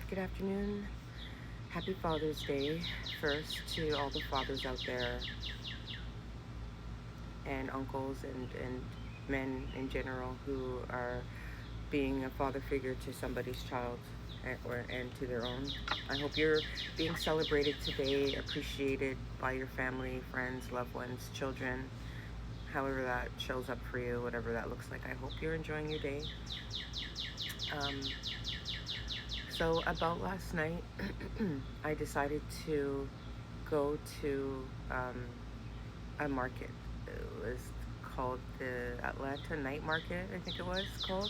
Good afternoon. Happy Father's Day first to all the fathers out there and uncles and men in general who are being a father figure to somebody's child and to their own. I hope you're being celebrated today, appreciated by your family, friends, loved ones, children, however that shows up for you, whatever that looks like. I hope you're enjoying your day. Um, so, about last night, I decided to go to a market. It was called the Atlanta Night Market, I think it was called.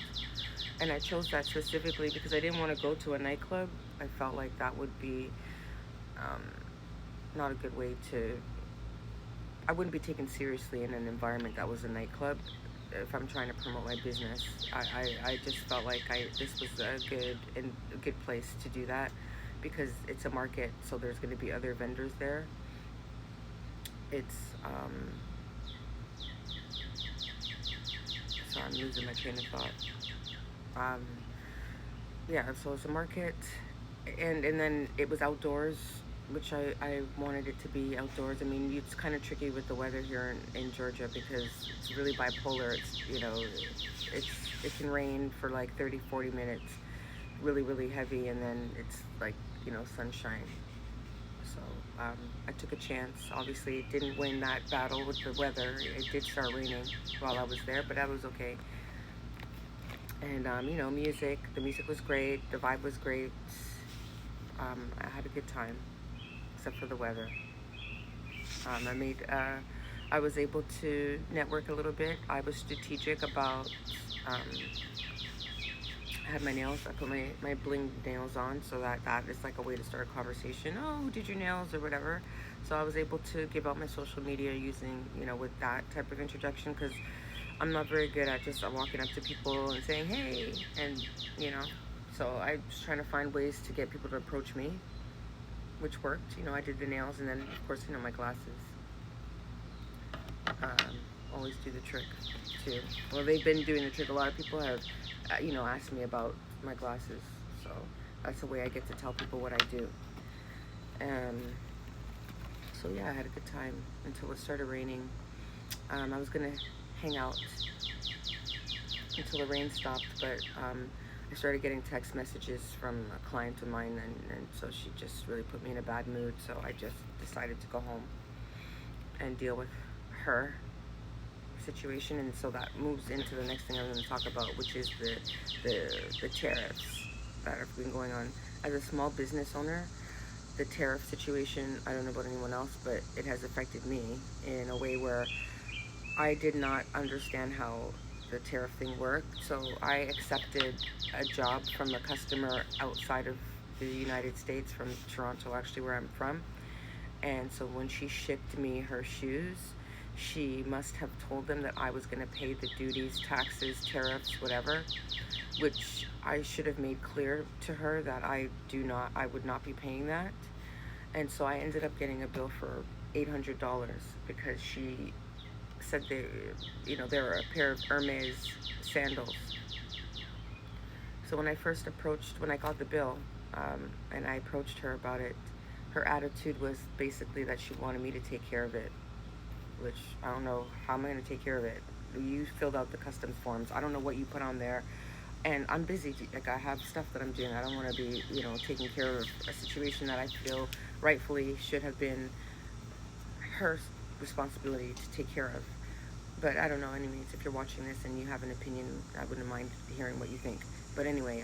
And I chose that specifically because I didn't want to go to a nightclub. I felt like that would be um, not a good way to. I wouldn't be taken seriously in an environment that was a nightclub if I'm trying to promote my business. I just felt like this was a good place to do that because it's a market, so there's going to be other vendors there. It's sorry, I'm losing my train of thought. Um, yeah, so it's a market, and then it was outdoors, which I wanted it to be outdoors. I mean, it's kind of tricky with the weather here in Georgia because it's really bipolar. It's it can rain for like 30, 40 minutes, really, really heavy, and then it's like, sunshine. So I took a chance. Obviously, it didn't win that battle with the weather. It did start raining while I was there, but that was okay. And the music was great, the vibe was great. I had a good time, except for the weather. Um, I made, uh, I was able to network a little bit. I was strategic about. I had my nails. I put my bling nails on, so that is like a way to start a conversation. Oh, who did your nails or whatever. So I was able to give out my social media using, with that type of introduction because I'm not very good at just walking up to people and saying, hey, and, you know. So I was trying to find ways to get people to approach me, which worked. I did the nails and then, of course, my glasses um, always do the trick, too. Well, they've been doing the trick. A lot of people have, asked me about my glasses. So that's the way I get to tell people what I do. Um, so, yeah, I had a good time until it started raining. I was going to hang out until the rain stopped, but I started getting text messages from a client of mine, and so she just really put me in a bad mood. So I just decided to go home and deal with her situation, and so that moves into the next thing I'm going to talk about, which is the tariffs that have been going on. As a small business owner, the tariff situation, I don't know about anyone else, but it has affected me in a way where I did not understand how the tariff thing worked. So I accepted a job from a customer outside of the United States, from Toronto, actually, where I'm from. And so when she shipped me her shoes, she must have told them that I was going to pay the duties, taxes, tariffs, whatever, which I should have made clear to her that I would not be paying that. And so I ended up getting a bill for $800 because she said they were a pair of Hermes sandals. So when I got the bill, and I approached her about it, her attitude was basically that she wanted me to take care of it, which I don't know, how am I going to take care of it? You filled out the customs forms. I don't know what you put on there. And I'm busy. Like, I have stuff that I'm doing. I don't want to be, taking care of a situation that I feel rightfully should have been her responsibility to take care of. But I don't know, anyways, if you're watching this and you have an opinion, I wouldn't mind hearing what you think. But anyway,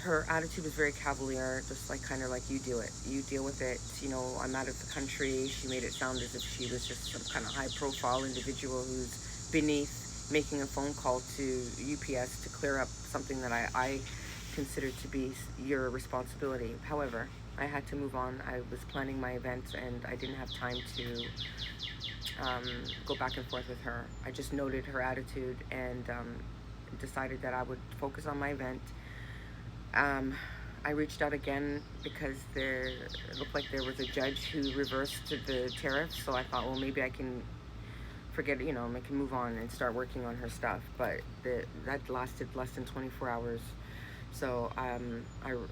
her attitude was very cavalier, just like kind of like, you do it. You deal with it. I'm out of the country. She made it sound as if she was just some kind of high profile individual who's beneath making a phone call to UPS to clear up something that I considered to be your responsibility. However, I had to move on. I was planning my event and I didn't have time to go back and forth with her. I just noted her attitude and decided that I would focus on my event. I reached out again because it looked like there was a judge who reversed the tariffs. So I thought, well, maybe I can forget, I can move on and start working on her stuff. But that lasted less than 24 hours. So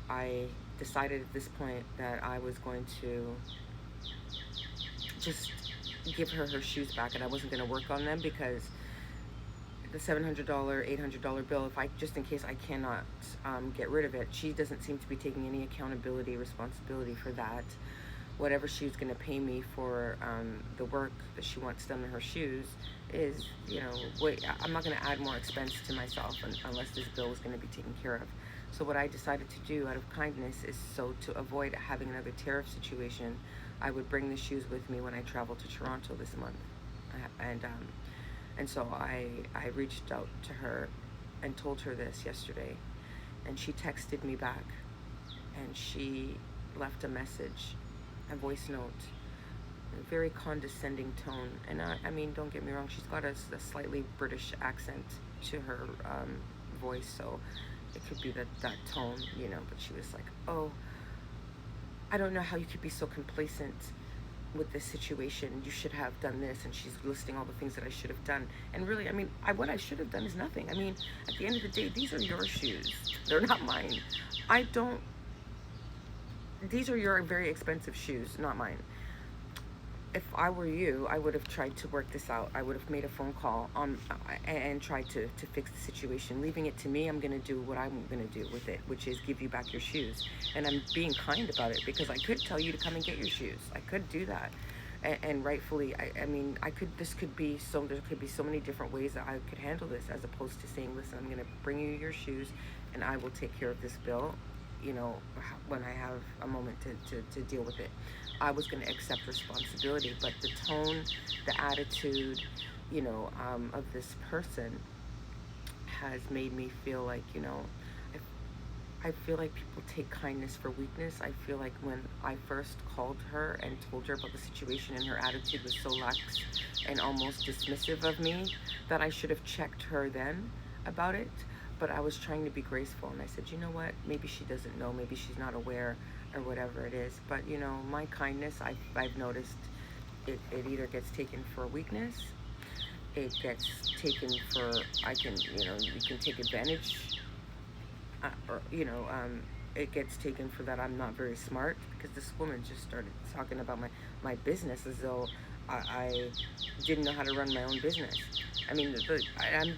I decided at this point that I was going to just give her her shoes back, and I wasn't going to work on them because the $700, $800 bill, if I, just in case I cannot get rid of it, she doesn't seem to be taking any accountability, responsibility for that. Whatever she's going to pay me for the work that she wants done on her shoes is, wait, I'm not going to add more expense to myself unless this bill is going to be taken care of. So what I decided to do out of kindness is, so to avoid having another tariff situation, I would bring the shoes with me when I travel to Toronto this month. And so I reached out to her and told her this yesterday, and she texted me back, and she left a message, a voice note, a very condescending tone. And I mean, don't get me wrong, she's got a slightly British accent to her voice, so it could be that tone, but she was like, oh, I don't know how you could be so complacent with this situation. You should have done this. And she's listing all the things that I should have done. And really, I mean, what I should have done is nothing. I mean, at the end of the day, these are your shoes. They're not mine. These are your very expensive shoes, not mine. If I were you, I would have tried to work this out. I would have made a phone call and tried to fix the situation. Leaving it to me, I'm going to do what I'm going to do with it, which is give you back your shoes. And I'm being kind about it, because I could tell you to come and get your shoes. I could do that. And rightfully, I mean, there could be so many different ways that I could handle this, as opposed to saying, listen, I'm going to bring you your shoes and I will take care of this bill, when I have a moment to deal with it. I was going to accept responsibility, but the tone, the attitude, of this person has made me feel like, I feel like people take kindness for weakness. I feel like when I first called her and told her about the situation, and her attitude was so lax and almost dismissive of me, that I should have checked her then about it. But I was trying to be graceful, and I said, you know what, maybe she doesn't know, maybe she's not aware, or whatever it is. But my kindness, I've noticed it either gets taken for weakness, it gets taken for, you can take advantage, or it gets taken for that I'm not very smart, because this woman just started talking about my business as though I didn't know how to run my own business. I mean,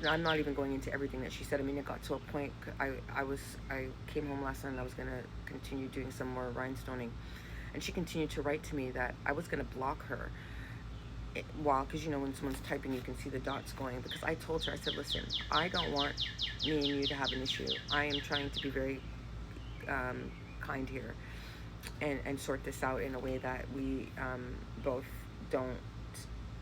I'm not even going into everything that she said. I mean, it got to a point, I came home last night and I was going to continue doing some more rhinestoning, and she continued to write to me that I was going to block her because when someone's typing, you can see the dots going. Because I told her, I said, listen, I don't want me and you to have an issue. I am trying to be very kind here and sort this out in a way that we both don't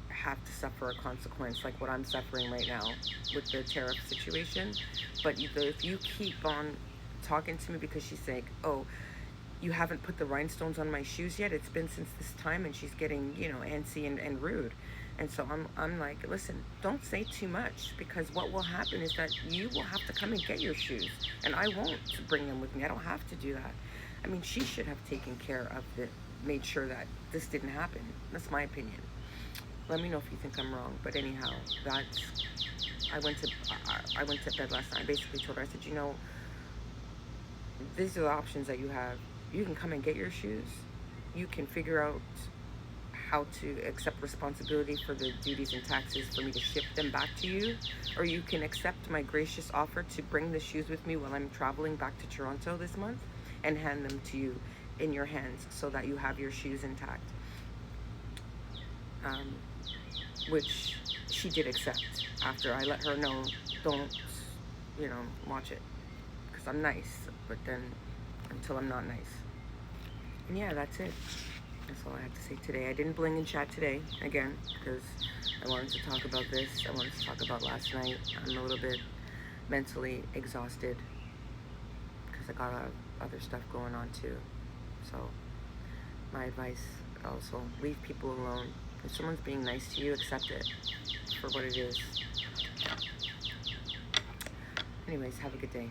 have to suffer a consequence like what I'm suffering right now with the tariff situation. But if you keep on talking to me, because she's like, oh, you haven't put the rhinestones on my shoes yet, it's been since this time, and she's getting antsy and rude. And so I'm like, listen, don't say too much, because what will happen is that you will have to come and get your shoes, and I won't bring them with me. I don't have to do that. I mean, she should have taken care of made sure that this didn't happen. That's my opinion. Let me know if you think I'm wrong. But anyhow, I went to bed last night. I basically told her, I said, these are the options that you have. You can come and get your shoes. You can figure out how to accept responsibility for the duties and taxes for me to ship them back to you, or you can accept my gracious offer to bring the shoes with me while I'm traveling back to Toronto this month and hand them to you in your hands so that you have your shoes intact. Which she did accept after I let her know, don't, watch it, because I'm nice, but then until I'm not nice. And yeah, that's it. That's all I have to say today. I didn't bling and chat today, again, because I wanted to talk about this. I wanted to talk about last night. I'm a little bit mentally exhausted because I got a lot of other stuff going on too. So my advice also, leave people alone. If someone's being nice to you, accept it for what it is. Anyways, have a good day.